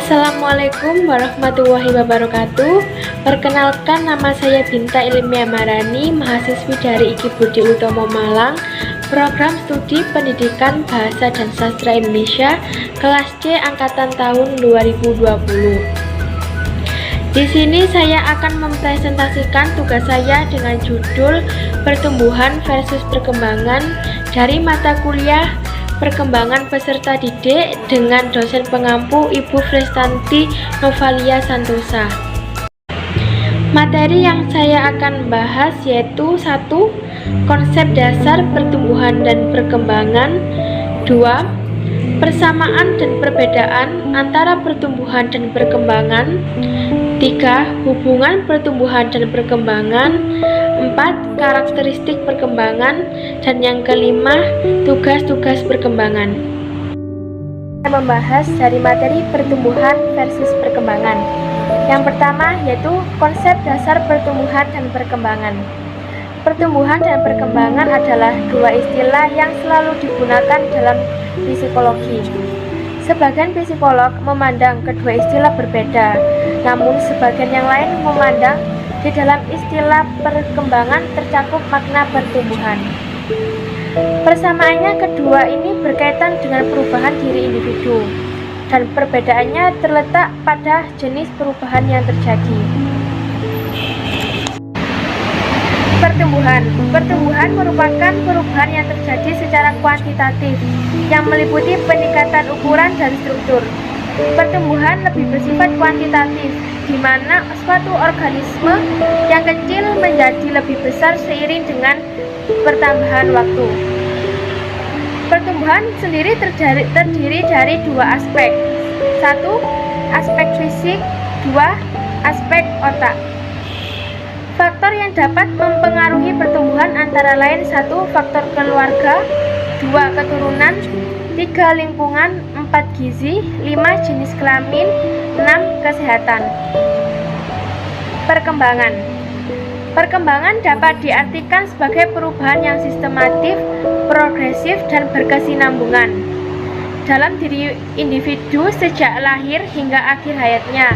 Assalamualaikum warahmatullahi wabarakatuh. Perkenalkan, nama saya Binta Ilmiah Marani, mahasiswi dari IKI Budi Utomo Malang, program studi pendidikan bahasa dan sastra Indonesia, kelas C angkatan tahun 2020. Di sini saya akan mempresentasikan tugas saya dengan judul Pertumbuhan versus Perkembangan dari mata kuliah Perkembangan Peserta Didik dengan dosen pengampu Ibu Frestanti Novalia Santosa. Materi yang saya akan bahas yaitu 1. Konsep dasar pertumbuhan dan perkembangan. 2. Persamaan dan perbedaan antara pertumbuhan dan perkembangan. 3. Hubungan pertumbuhan dan perkembangan. 4. Karakteristik perkembangan. Dan yang kelima, tugas-tugas perkembangan. Kita membahas dari materi pertumbuhan versus perkembangan. Yang pertama yaitu konsep dasar pertumbuhan dan perkembangan. Pertumbuhan dan perkembangan adalah dua istilah yang selalu digunakan dalam psikologi. Sebagian psikolog memandang kedua istilah berbeda, namun sebagian yang lain memandang di dalam istilah perkembangan tercakup makna pertumbuhan. Persamaannya kedua ini berkaitan dengan perubahan diri individu, dan perbedaannya terletak pada jenis perubahan yang terjadi. Pertumbuhan merupakan perubahan yang terjadi secara kuantitatif yang meliputi peningkatan ukuran dan struktur. Pertumbuhan lebih bersifat kuantitatif, di mana suatu organisme yang kecil menjadi lebih besar seiring dengan pertambahan waktu. Pertumbuhan sendiri terdiri dari dua aspek. 1. Aspek fisik. 2. Aspek otak. Faktor yang dapat mempengaruhi pertumbuhan antara lain 1. Faktor keluarga. 2. Keturunan. 3. Lingkungan. 4. Gizi. 5. Jenis kelamin. 6. Kesehatan. Perkembangan dapat diartikan sebagai perubahan yang sistematif, progresif, dan berkesinambungan dalam diri individu sejak lahir hingga akhir hayatnya,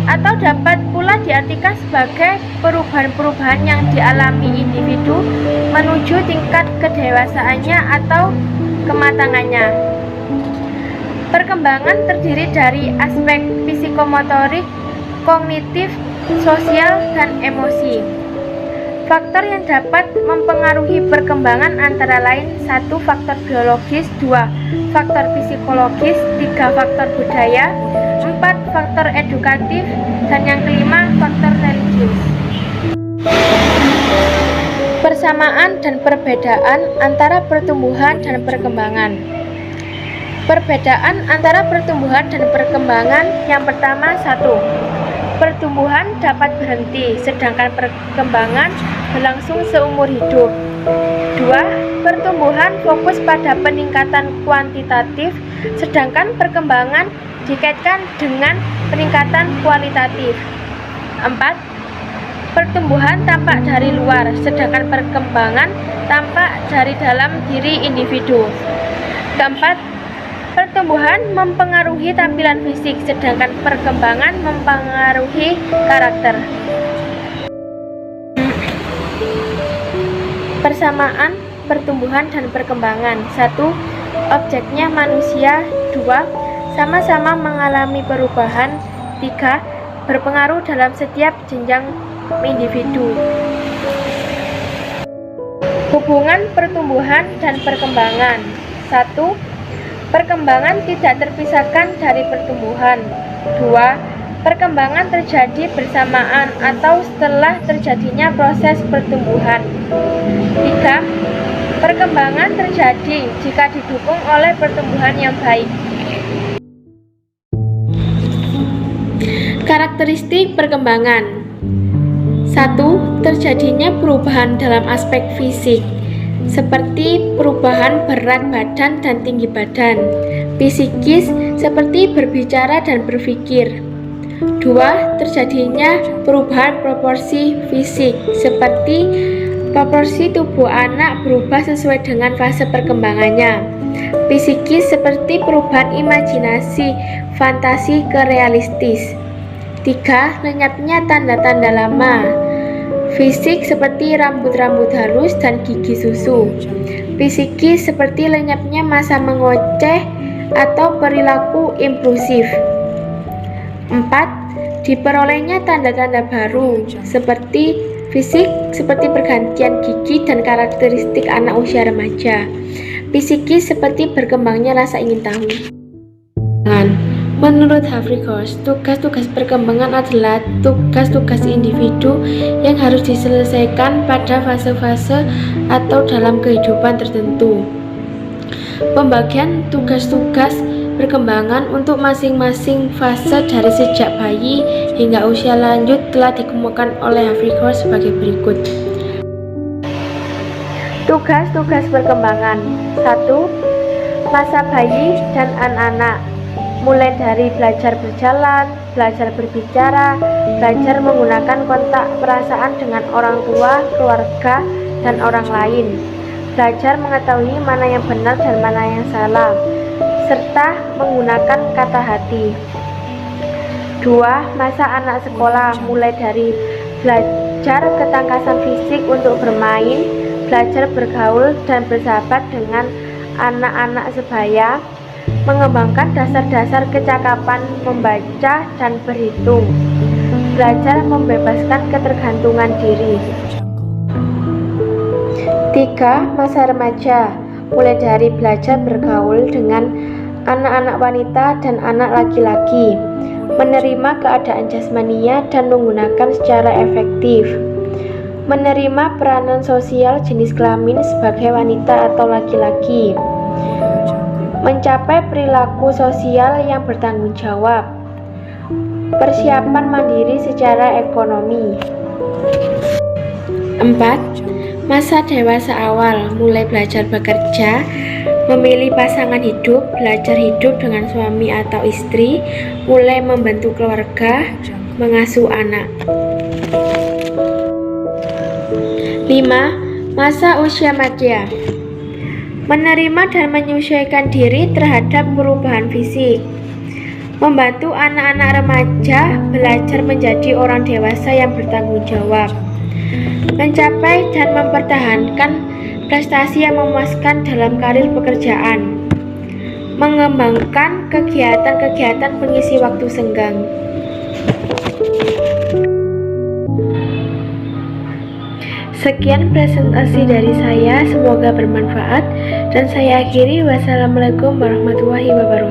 atau dapat pula diartikan sebagai perubahan-perubahan yang dialami individu menuju tingkat kedewasaannya atau kematangannya. Perkembangan terdiri dari aspek psikomotorik, kognitif, sosial, dan emosi. Faktor yang dapat mempengaruhi perkembangan antara lain 1. Faktor biologis. 2. Faktor psikologis. 3. Faktor budaya. 4. Faktor edukatif. Dan yang kelima, faktor religius. Persamaan dan perbedaan antara pertumbuhan dan perkembangan. Perbedaan antara pertumbuhan dan perkembangan yang pertama 1. Pertumbuhan dapat berhenti, sedangkan perkembangan berlangsung seumur hidup. 2. Pertumbuhan fokus pada peningkatan kuantitatif, sedangkan perkembangan dikaitkan dengan peningkatan kualitatif. 4. Pertumbuhan tampak dari luar, sedangkan perkembangan tampak dari dalam diri individu. Keempat, pertumbuhan mempengaruhi tampilan fisik, sedangkan perkembangan mempengaruhi karakter. Persamaan pertumbuhan dan perkembangan. 1. Objeknya manusia. 2. Sama-sama mengalami perubahan. 3. Berpengaruh dalam setiap jenjang individu. Hubungan pertumbuhan dan perkembangan. 1. Perkembangan tidak terpisahkan dari pertumbuhan. 2. Perkembangan terjadi bersamaan atau setelah terjadinya proses pertumbuhan. 3. Perkembangan terjadi jika didukung oleh pertumbuhan yang baik. Karakteristik perkembangan. 1. Terjadinya perubahan dalam aspek fisik, seperti perubahan berat badan dan tinggi badan. Psikis, seperti berbicara dan berpikir. 2. Terjadinya perubahan proporsi fisik, seperti Proporsi tubuh anak berubah sesuai dengan fase perkembangannya. Psikis seperti perubahan imajinasi, fantasi ke realistis. 3. Lenyapnya tanda-tanda lama. Fisik seperti rambut-rambut halus dan gigi susu. Psikis seperti lenyapnya masa mengoceh atau perilaku impulsif. 4. Diperolehnya tanda-tanda baru seperti fisik seperti pergantian gigi dan karakteristik anak usia remaja. Psikis seperti berkembangnya rasa ingin tahu. Menurut Havrikos, tugas-tugas perkembangan adalah tugas-tugas individu yang harus diselesaikan pada fase-fase atau dalam kehidupan tertentu. Pembagian tugas-tugas perkembangan untuk masing-masing fase dari sejak bayi hingga usia lanjut telah dikemukakan oleh Havrikos sebagai berikut. Tugas-tugas perkembangan. 1. Masa bayi dan anak-anak, mulai dari belajar berjalan, belajar berbicara, belajar menggunakan kontak perasaan dengan orang tua, keluarga, dan orang lain, belajar mengetahui mana yang benar dan mana yang salah, serta menggunakan kata hati. 2. Masa anak sekolah, mulai dari belajar ketangkasan fisik untuk bermain, belajar bergaul dan bersahabat dengan anak-anak sebaya, mengembangkan dasar-dasar kecakapan membaca dan berhitung, belajar membebaskan ketergantungan diri. 3. Masa remaja, mulai dari belajar bergaul dengan anak-anak wanita dan anak laki-laki, menerima keadaan jasmania dan menggunakan secara efektif, menerima peranan sosial jenis kelamin sebagai wanita atau laki-laki, mencapai perilaku sosial yang bertanggung jawab, persiapan mandiri secara ekonomi. 4. Masa dewasa awal, mulai belajar bekerja, memilih pasangan hidup, belajar hidup dengan suami atau istri, mulai membentuk keluarga, mengasuh anak. 5. Masa usia madya, menerima dan menyesuaikan diri terhadap perubahan fisik, membantu anak-anak remaja belajar menjadi orang dewasa yang bertanggung jawab, mencapai dan mempertahankan prestasi yang memuaskan dalam karir pekerjaan, mengembangkan kegiatan-kegiatan pengisi waktu senggang. Sekian presentasi dari saya, semoga bermanfaat dan saya akhiri. Wassalamualaikum warahmatullahi wabarakatuh.